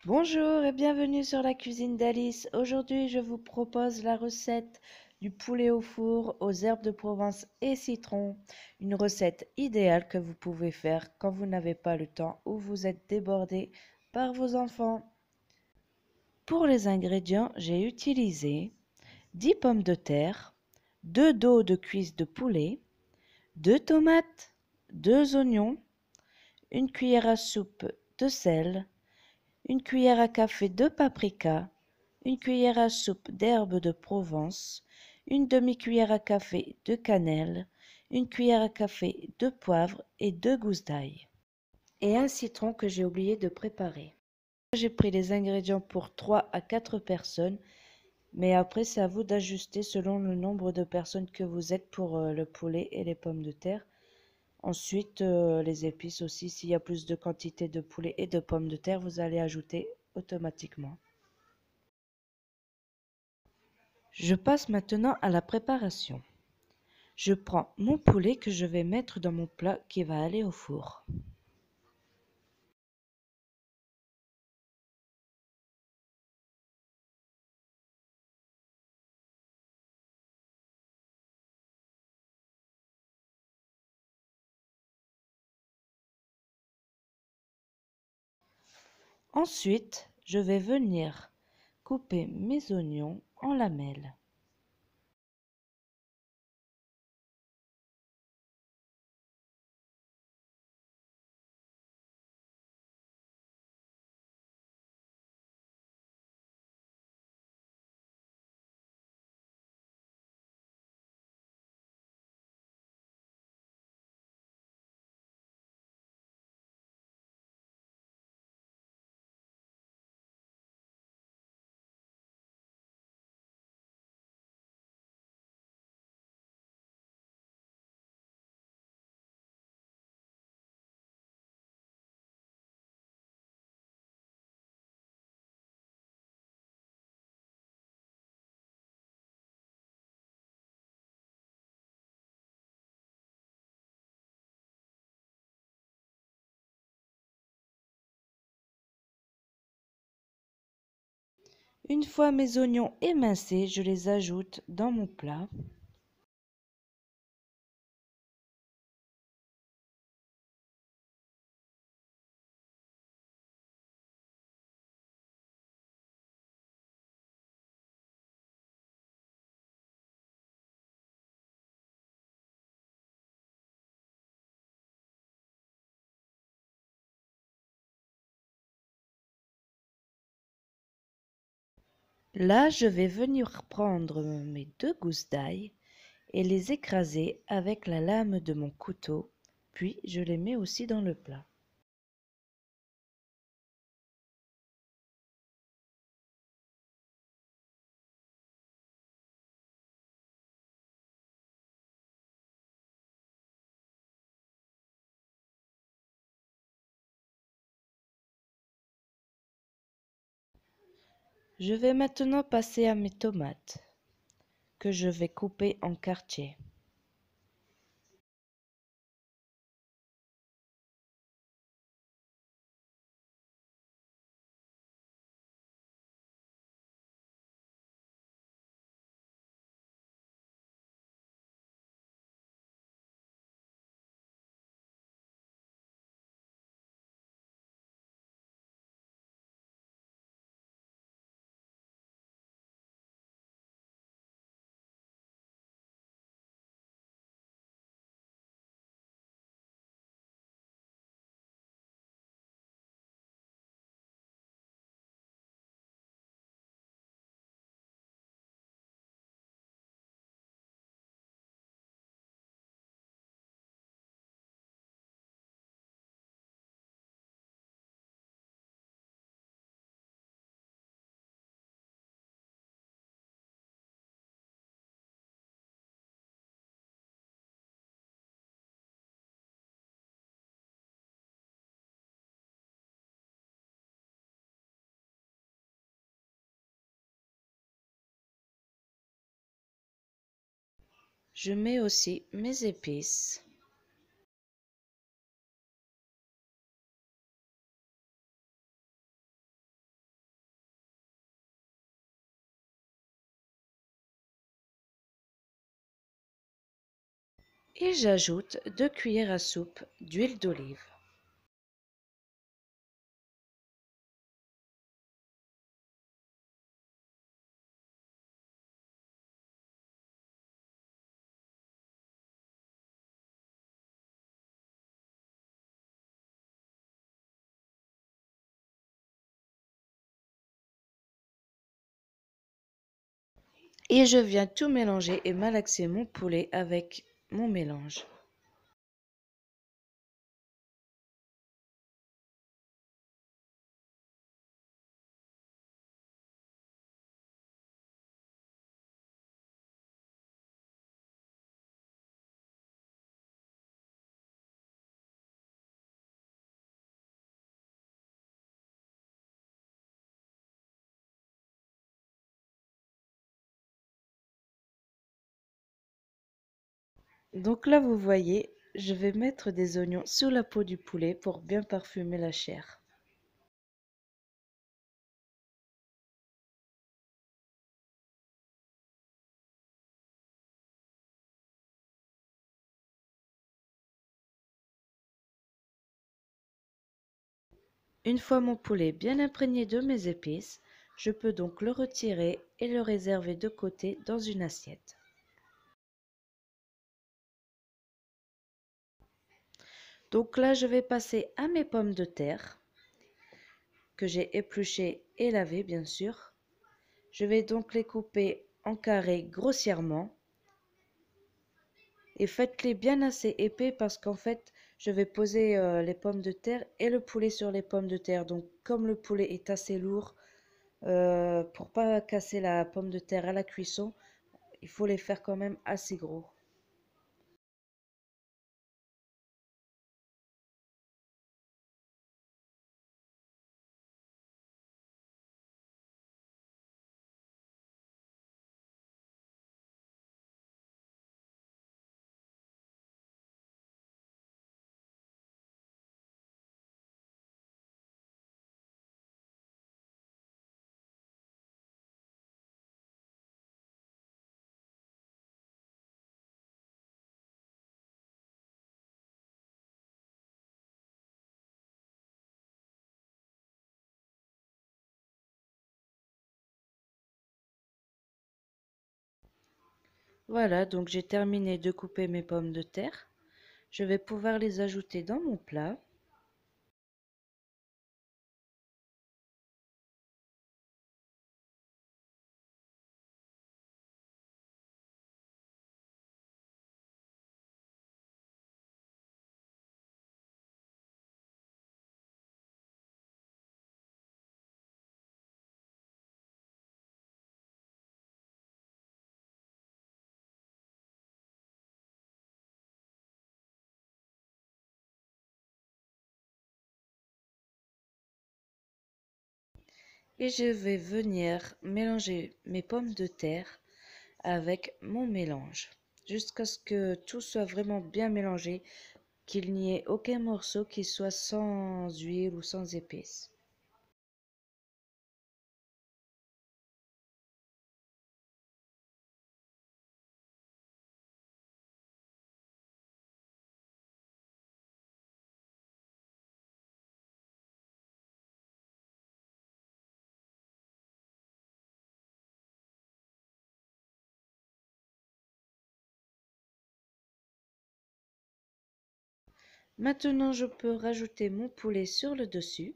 Bonjour et bienvenue sur la cuisine d'Alice. Aujourd'hui, je vous propose la recette du poulet au four aux herbes de Provence et citron. Une recette idéale que vous pouvez faire quand vous n'avez pas le temps ou vous êtes débordé par vos enfants. Pour les ingrédients, j'ai utilisé 10 pommes de terre, 2 dos de cuisse de poulet, 2 tomates, 2 oignons, une cuillère à soupe de sel, une cuillère à café de paprika, une cuillère à soupe d'herbes de Provence, une demi-cuillère à café de cannelle, une cuillère à café de poivre et 2 gousses d'ail. Et un citron que j'ai oublié de préparer. J'ai pris les ingrédients pour 3 à 4 personnes, mais après c'est à vous d'ajuster selon le nombre de personnes que vous êtes pour le poulet et les pommes de terre. Ensuite, les épices aussi, s'il y a plus de quantité de poulet et de pommes de terre, vous allez ajouter automatiquement. Je passe maintenant à la préparation. Je prends mon poulet que je vais mettre dans mon plat qui va aller au four. Ensuite, je vais venir couper mes oignons en lamelles. Une fois mes oignons émincés, je les ajoute dans mon plat. Là, je vais venir prendre mes 2 gousses d'ail et les écraser avec la lame de mon couteau, puis je les mets aussi dans le plat. Je vais maintenant passer à mes tomates, que je vais couper en quartiers. Je mets aussi mes épices. Et j'ajoute 2 cuillères à soupe d'huile d'olive. Et je viens tout mélanger et malaxer mon poulet avec mon mélange. Donc là, vous voyez, je vais mettre des oignons sous la peau du poulet pour bien parfumer la chair. Une fois mon poulet bien imprégné de mes épices, je peux donc le retirer et le réserver de côté dans une assiette. Donc là, je vais passer à mes pommes de terre que j'ai épluchées et lavées bien sûr. Je vais donc les couper en carrés grossièrement et faites-les bien assez épais parce qu'en fait, je vais poser les pommes de terre et le poulet sur les pommes de terre. Donc comme le poulet est assez lourd, pour pas casser la pomme de terre à la cuisson, il faut les faire quand même assez gros. Voilà, donc j'ai terminé de couper mes pommes de terre. Je vais pouvoir les ajouter dans mon plat. Et je vais venir mélanger mes pommes de terre avec mon mélange jusqu'à ce que tout soit vraiment bien mélangé, qu'il n'y ait aucun morceau qui soit sans huile ou sans épices. Maintenant, je peux rajouter mon poulet sur le dessus.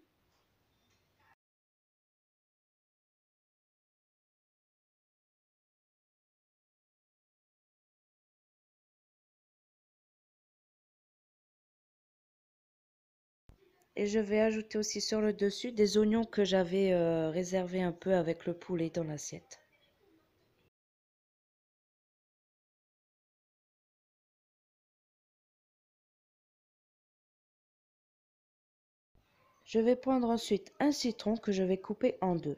Et je vais ajouter aussi sur le dessus des oignons que j'avais réservés un peu avec le poulet dans l'assiette. Je vais prendre ensuite un citron que je vais couper en deux.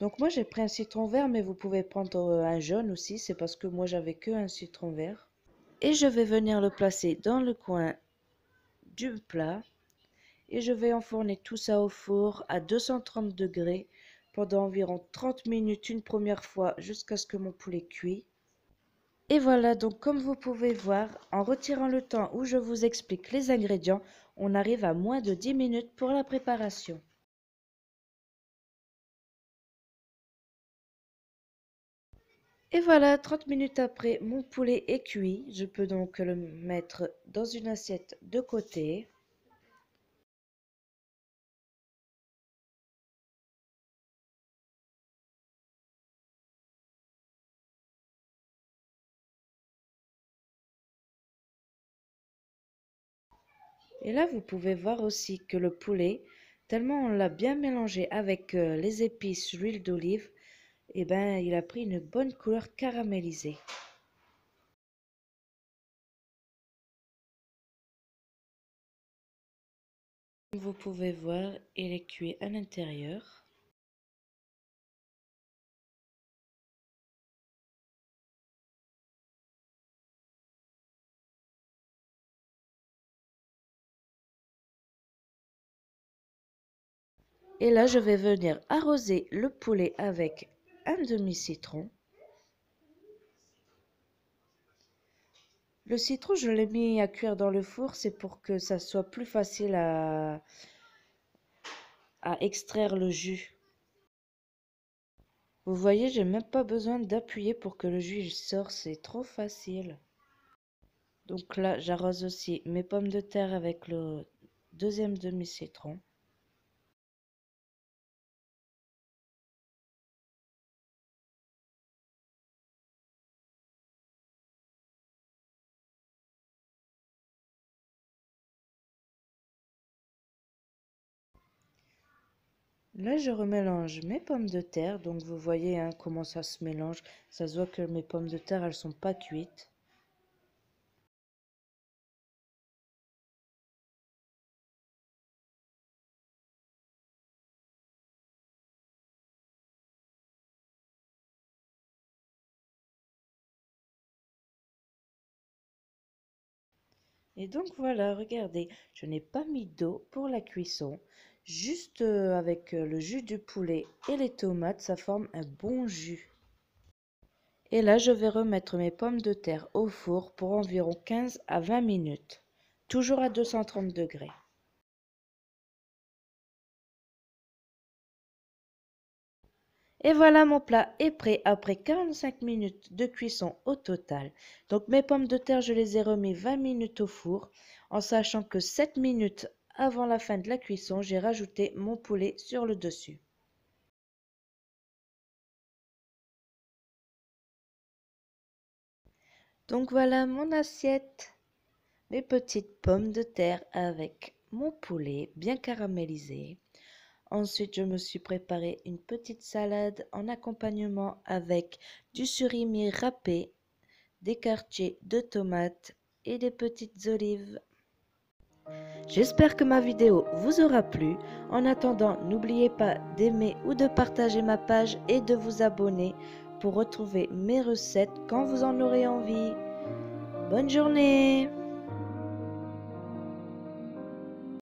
Donc moi j'ai pris un citron vert, mais vous pouvez prendre un jaune aussi, c'est parce que moi j'avais que un citron vert. Et je vais venir le placer dans le coin du plat et je vais enfourner tout ça au four à 230 degrés pendant environ 30 minutes une première fois jusqu'à ce que mon poulet cuit. Et voilà, donc comme vous pouvez voir, en retirant le temps où je vous explique les ingrédients, on arrive à moins de 10 minutes pour la préparation. Et voilà, 30 minutes après, mon poulet est cuit. Je peux donc le mettre dans une assiette de côté. Et là, vous pouvez voir aussi que le poulet, tellement on l'a bien mélangé avec les épices, l'huile d'olive, eh ben, il a pris une bonne couleur caramélisée. Comme vous pouvez voir, il est cuit à l'intérieur. Et là, je vais venir arroser le poulet avec un demi-citron. Le citron, je l'ai mis à cuire dans le four, c'est pour que ça soit plus facile à extraire le jus. Vous voyez, j'ai même pas besoin d'appuyer pour que le jus sorte, c'est trop facile. Donc là, j'arrose aussi mes pommes de terre avec le deuxième demi-citron. Là, je remélange mes pommes de terre. Donc vous voyez hein, comment ça se mélange. Ça se voit que mes pommes de terre, elles sont pas cuites. Et donc voilà, regardez, je n'ai pas mis d'eau pour la cuisson. Juste avec le jus du poulet et les tomates, ça forme un bon jus. Et là, je vais remettre mes pommes de terre au four pour environ 15 à 20 minutes. Toujours à 230 degrés. Et voilà, mon plat est prêt après 45 minutes de cuisson au total. Donc mes pommes de terre, je les ai remis 20 minutes au four, en sachant que 7 minutes avant la fin de la cuisson, j'ai rajouté mon poulet sur le dessus. Donc voilà mon assiette, mes petites pommes de terre avec mon poulet bien caramélisé. Ensuite, je me suis préparé une petite salade en accompagnement avec du surimi râpé, des quartiers de tomates et des petites olives. J'espère que ma vidéo vous aura plu. En attendant, n'oubliez pas d'aimer ou de partager ma page et de vous abonner pour retrouver mes recettes quand vous en aurez envie. Bonne journée!